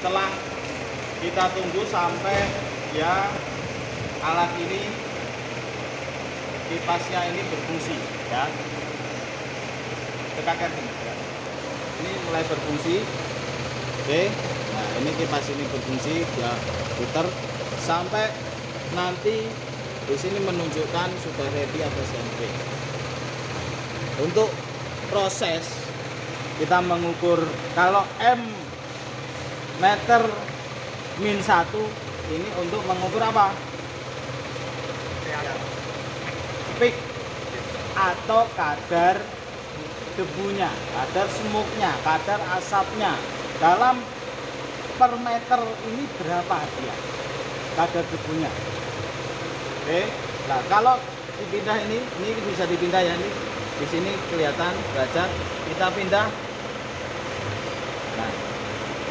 setelah kita tunggu sampai ya alat ini, kipasnya ini berfungsi ya. Tekan ya. Ini mulai berfungsi. Oke, nah ini kipas ini berfungsi, ya putar sampai nanti di sini menunjukkan sudah ready atau standby. Untuk proses kita mengukur kalau M meter min 1 ini untuk mengukur apa? Peak atau kadar debunya, kadar smoke-nya, kadar asapnya dalam per meter ini berapa dia kadar debunya. Oke, nah kalau dipindah ini bisa dipindah ya, ini di sini kelihatan derajat, kita pindah. Nah,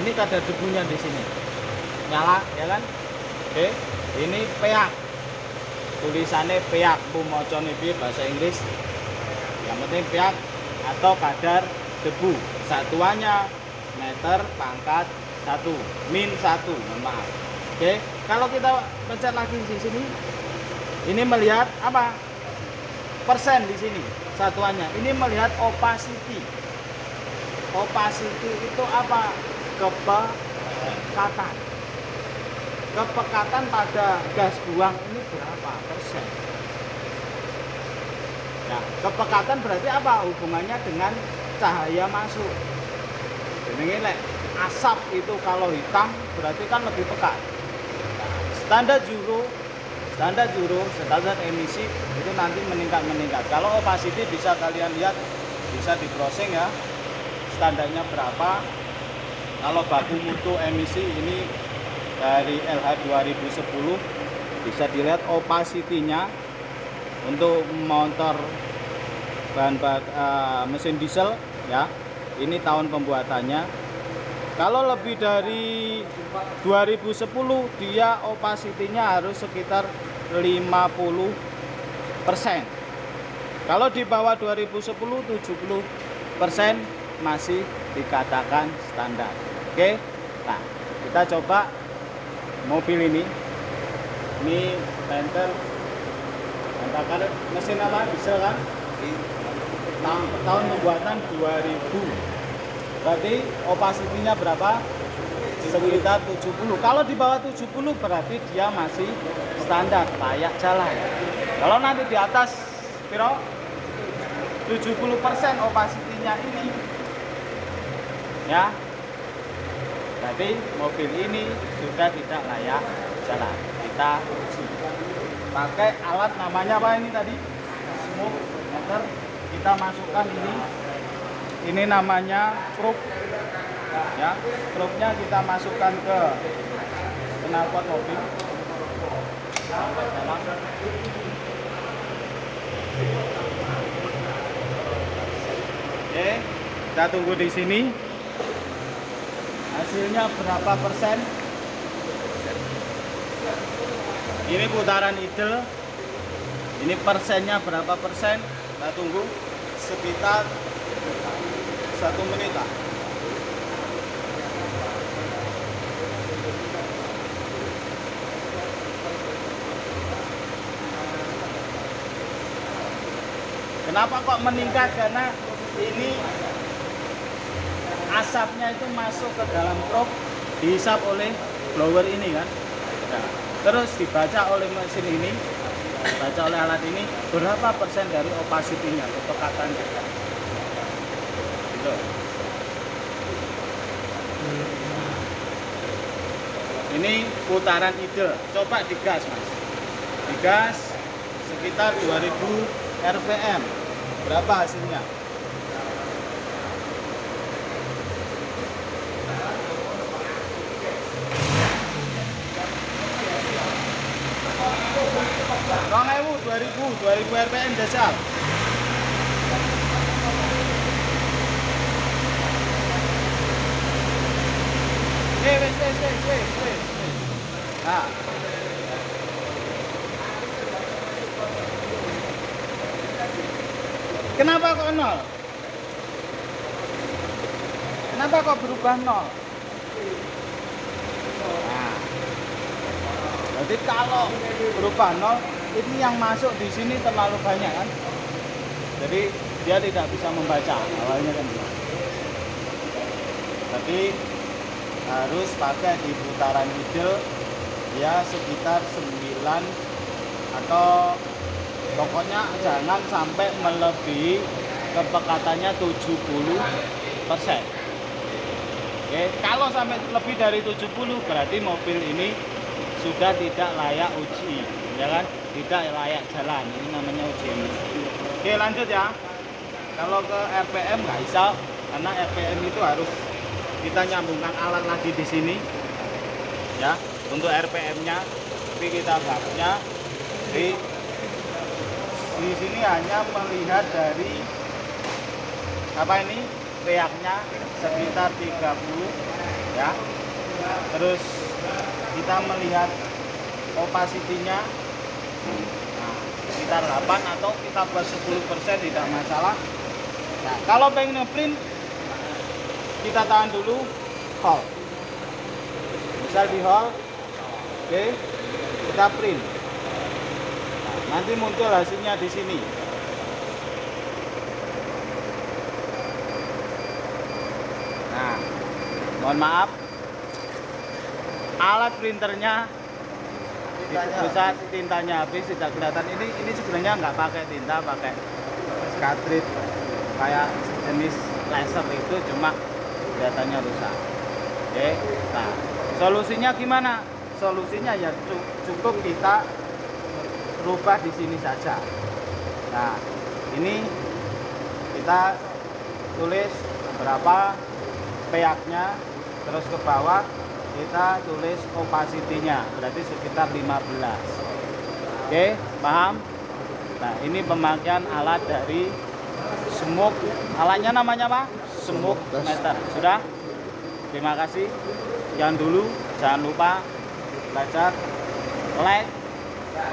ini kadar debunya di sini nyala ya kan. Oke, ini pH, tulisannya pH, pemocone piye bahasa Inggris, yang penting pH atau kadar debu, satuannya meter pangkat 1 min 1, mohon maaf. Oke, kalau kita pencet lagi di sini, ini melihat apa? Persen di sini satuannya. Ini melihat opacity. Opacity itu apa? Kepekatan. Kepekatan pada gas buang ini berapa persen? Nah, kepekatan berarti apa? Hubungannya dengan cahaya masuk. Jadi asap itu kalau hitam berarti kan lebih pekat. Nah, standar emisi itu nanti meningkat. Kalau opacity bisa kalian lihat, bisa di browsing ya, standarnya berapa. Kalau baku mutu emisi ini dari LH 2010 bisa dilihat opacity-nya untuk motor bahan mesin diesel ya. Ini tahun pembuatannya. Kalau lebih dari 2010 dia opacity-nya harus sekitar 50%. Kalau di bawah 2010 70% masih dikatakan standar. Oke. Nah, kita coba mobil ini. Ini Panther. Katakan mesin apa? Diesel kan? Tahun pembuatan 2000. Berarti opacity-nya berapa? Sekitar 70. Kalau di bawah 70 berarti dia masih standar, layak jalan. Kalau nanti di atas piro 70% opacity-nya ini ya, berarti mobil ini sudah tidak layak jalan. Kita uji pakai alat namanya apa ini tadi? Smoke meter. Kita masukkan ini namanya probe ya. Probe-nya kita masukkan ke knalpot mobil sampai dalam. Oke, kita tunggu di sini hasilnya berapa persen. Ini putaran idle, ini persennya berapa persen. Kita tunggu sekitar 1 menit lah. Kenapa kok meningkat? Karena ini asapnya itu masuk ke dalam probe, dihisap oleh blower ini kan. Nah, terus dibaca oleh mesin ini, dibaca oleh alat ini berapa persen dari opacity-nya, kepekatannya. Gitu. Ini putaran idle. Coba digas mas, digas sekitar 2000 RPM. Berapa hasilnya? Rong 2000 RPM dasar. Wes. Nah. Kenapa kok nol? Kenapa kok berubah nol? Jadi kalau berupa 0, ini yang masuk di sini terlalu banyak kan. Jadi dia tidak bisa membaca awalnya kan. Jadi harus pakai di putaran middle ya sekitar 9 atau pokoknya jangan sampai melebihi kepekatannya 70%. Oke, kalau sampai lebih dari 70 berarti mobil ini sudah tidak layak uji, ya kan? Tidak layak jalan. Ini namanya uji emisi. Oke, lanjut ya. Kalau ke RPM nggak bisa, karena RPM itu harus kita nyambungkan alat lagi di sini, ya, untuk RPM-nya. Tapi kita nggaknya di sini hanya melihat dari apa ini reaknya sekitar 30, ya. Terus kita melihat opacity-nya sekitar 8 atau kita plus 10% tidak masalah. Nah, kalau pengen ngeprint kita tahan dulu, hold. Misal di hold, oke, kita print. Nah, nanti muncul hasilnya di sini. Nah, mohon maaf, alat printernya pusat tintanya habis, tidak kelihatan. Ini sebenarnya nggak pakai tinta, pakai cartridge kayak jenis laser itu, cuma kelihatannya rusak. Oke, nah solusinya gimana? Solusinya ya cukup kita rubah di sini saja. Nah, ini kita tulis berapa pH-nya, terus ke bawah kita tulis opacity-nya, berarti sekitar 15. Oke, paham? Nah, ini pemakaian alat dari smoke. Alatnya namanya apa? Smoke meter. Sudah? Terima kasih. Jangan lupa belajar, like,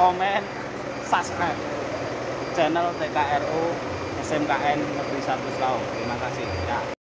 komen, subscribe channel TKRO SMKN Negeri 1 Selawe. Terima kasih. Ya.